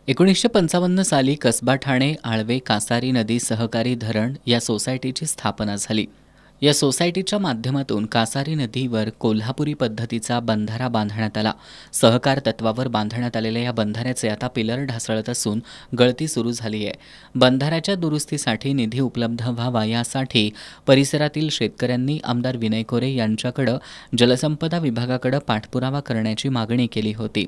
1955 साली कसबा ठाणे आळवे कासारी नदी सहकारी धरण या सोसायटीची स्थापना झाली। या सोसायटीच्या माध्यमातून कासारी नदीवर कोल्हापुरी पद्धतीचा बंधारा बांधण्यात आला। सहकार तत्वावर बांधण्यात आलेल्या या बंधाऱ्याचे आता पिलर ढासळत असून गळती सुरू झाली आहे। बंधाऱ्याच्या दुरुस्तीसाठी निधी उपलब्ध व्हावा यासाठी परिसरातील शेतकऱ्यांनी आमदार विनय कोरे यांच्याकडे जलसंपदा विभागाकडे पाठपुरावा करण्याची मागणी केली होती।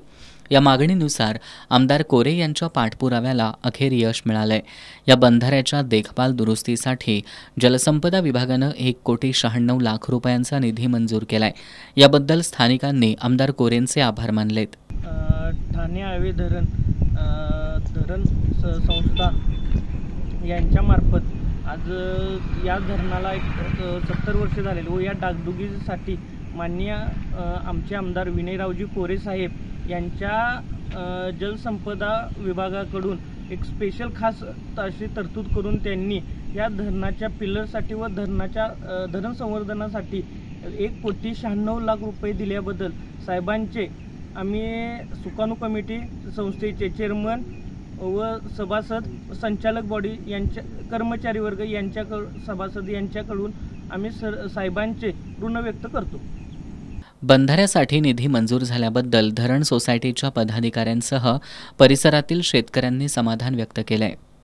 या मागणीनुसार आमदार कोरे यांच्या पाठपुराव्याला अखेर यश मिळालंय। या बंधाऱ्याच्या देखभाल दुरुस्तीसाठी जलसंपदा विभागानं 1,96,00,000 रुपयांचा निधी मंजूर केलाय। याबद्दल स्थानिकांनी आमदार कोरेंचे आभार मानलेत। ठाणे आळवे धरण संस्था यांच्यामार्फत आज या धरणाला 70 वर्ष झालेली व या डागडुजीसाठी माननीय आमचे आमदार विनयरावजी कोरे साहेब यांच्या जलसंपदा विभागाकडून एक स्पेशल खास अशी तरतूद करून त्यांनी या धरणाच्या पिलरसाठी व धरण संवर्धनासाठी 1,96,00,000 रुपये दिल्याबद्दल साहेबांचे आम्ही सुकाणू कमिटी संस्थेचे चेअरमन व सभासद संचालक बॉडी यांच्या कर्मचारी वर्ग सभासद यांच्याकडून आम्ही साहेबांचे ऋण व्यक्त करतो। बंधाऱ्यासाठी निधी मंजूर झाल्याबद्दल धरण सोसायटीच्या पदाधिकाऱ्यांसह परिसरातील शेतकऱ्यांनी समाधान व्यक्त केलंय।